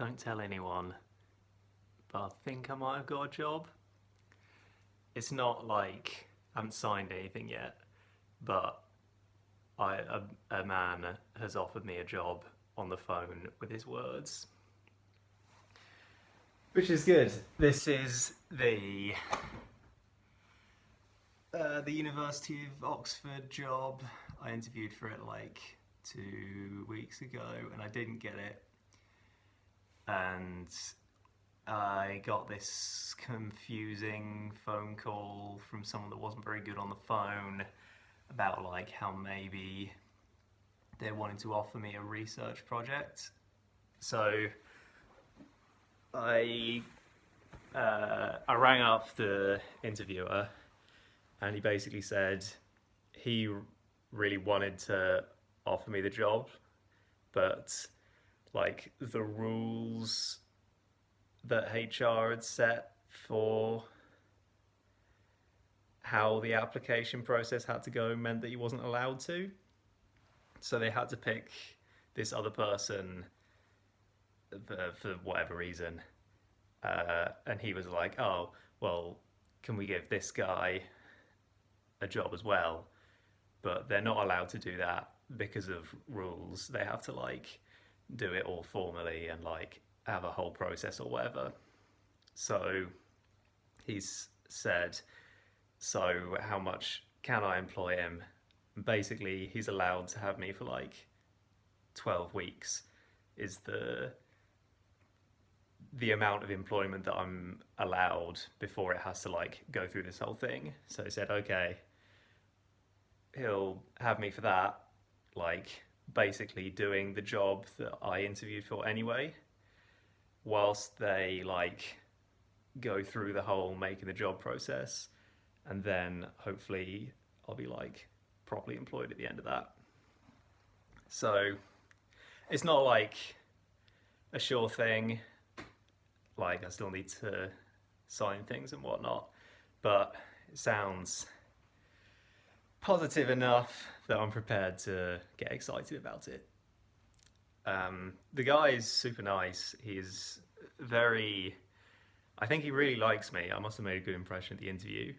Don't tell anyone, but I think I might have got a job. It's not like I haven't signed anything yet, but a man has offered me a job on the phone with his words. Which is good. This is the University of Oxford job. I interviewed for it like 2 weeks ago and I didn't get it. And I got this confusing phone call from someone that wasn't very good on the phone about like how maybe they wanted to offer me a research project. So I I rang up the interviewer and he basically said he really wanted to offer me the job, but like the rules that HR had set for how the application process had to go meant that he wasn't allowed to. So they had to pick this other person for whatever reason. And he was like, oh, well, can we give this guy a job as well? But they're not allowed to do that because of rules. They have to like do it all formally and like have a whole process or whatever. So he's said, so how much can I employ him? Basically, he's allowed to have me for like 12 weeks is the amount of employment that I'm allowed before it has to like go through this whole thing. So he said, okay, he'll have me for that, like basically doing the job that I interviewed for anyway, whilst they like go through the whole making the job process, and then hopefully I'll be like properly employed at the end of that. So it's not like a sure thing. Like I still need to sign things and whatnot, but it sounds positive enough that I'm prepared to get excited about it. The guy is super nice. He's very. I think he really likes me. I must have made a good impression at the interview.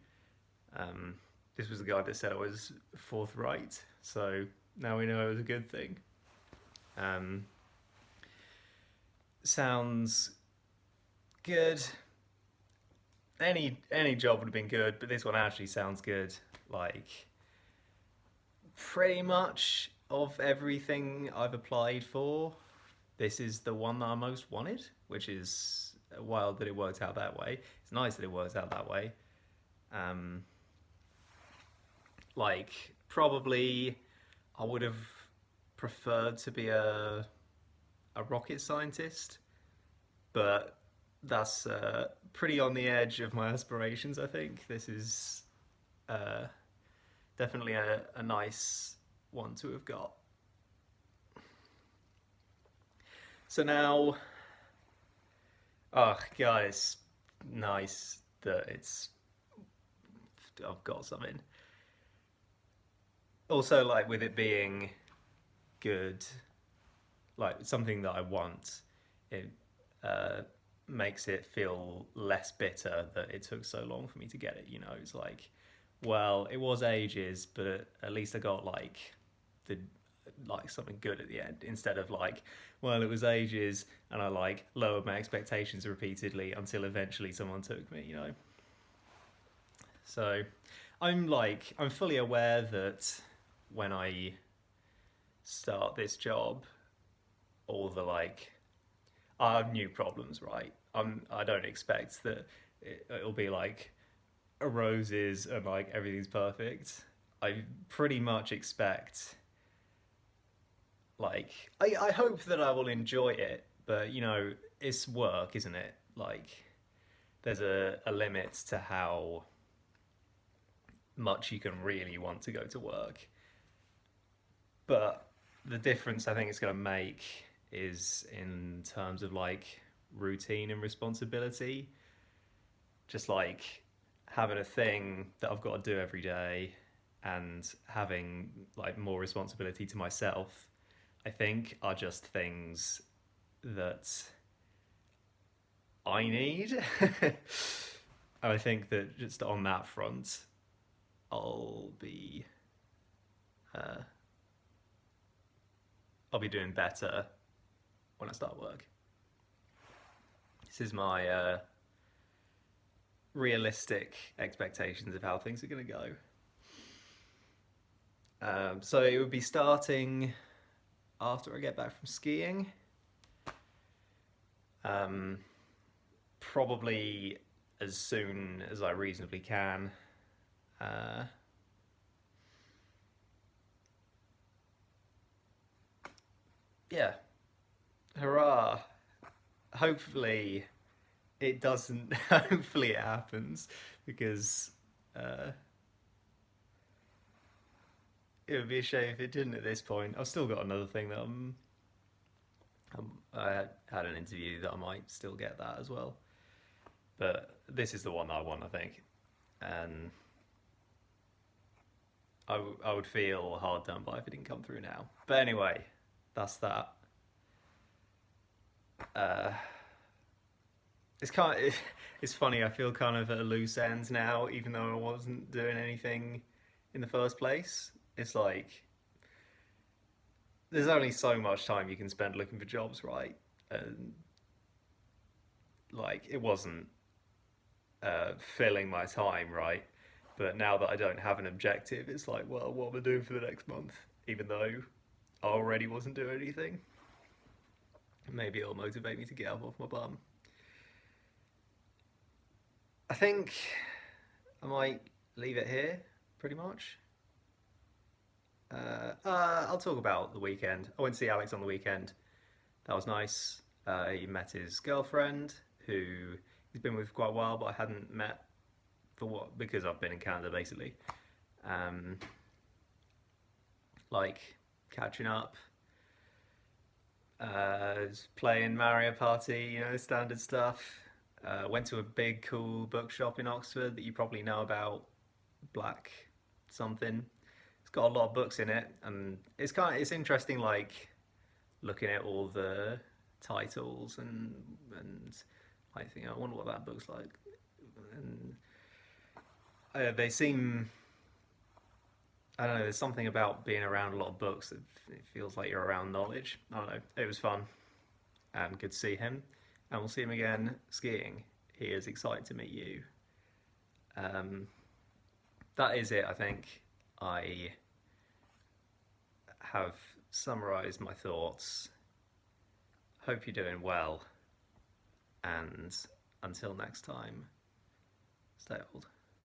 Um, this was the guy that said I was forthright, so now we know it was a good thing. Um, Sounds good. Any job would have been good, but this one actually sounds good. Like pretty much of everything I've applied for, this is the one that I most wanted, which is wild that it worked out that way. It's nice that it worked out that way. Um, like probably I would have preferred to be a rocket scientist, but that's pretty on the edge of my aspirations. I think this is uh, definitely a nice one to have got. So now, oh god, it's nice that it's I've got something. Also, like with it being good, like something that I want, it uh, makes it feel less bitter that it took so long for me to get it. You know, it's like, well, it was ages, but at least I got the like something good at the end instead of like, well, it was ages and I like lowered my expectations repeatedly until eventually someone took me. You know, so I'm fully aware that when I start this job, all the like I have new problems, right? I don't expect that it'll be like roses and like everything's perfect. I pretty much expect like I hope that I will enjoy it, but you know, it's work, isn't it? Like there's a limit to how much you can really want to go to work. But the difference I think it's going to make is in terms of like routine and responsibility. Just like having a thing that I've got to do every day and having like more responsibility to myself, I think are just things that I need. I think that just on that front, I'll be uh, I'll be doing better when I start work. This is my realistic expectations of how things are going to go. So it would be starting after I get back from skiing. Um, Probably as soon as I reasonably can. Uh, yeah, hurrah! Hopefully it doesn't. Hopefully it happens because uh, it would be a shame if it didn't at this point. I've still got another thing that I had an interview that I might still get that as well. But this is the one that I want, I think. And I would feel hard done by if it didn't come through now. But anyway, that's that. Uh, it's funny. I feel kind of at a loose end now, even though I wasn't doing anything in the first place. It's like there's only so much time you can spend looking for jobs, right? And like it wasn't filling my time, right? But now that I don't have an objective, it's like, well, what am I doing for the next month? Even though I already wasn't doing anything. Maybe it'll motivate me to get up off my bum. I think I might leave it here, pretty much. I'll talk about the weekend. I went to see Alex on the weekend. That was nice. He met his girlfriend, who he's been with for quite a while, but I hadn't met for what because I've been in Canada basically. Um, like catching up, playing Mario Party, standard stuff. Went to a big cool bookshop in Oxford that you probably know about, Black something. It's got a lot of books in it, and it's interesting, like looking at all the titles and I think I wonder what that book's like, and they seem I don't know. There's something about being around a lot of books that it feels like you're around knowledge. I don't know. It was fun and good to see him, and we'll see him again skiing. He is excited to meet you. Um, that is it. I think I have summarised my thoughts. Hope you're doing well, and until next time, stay old.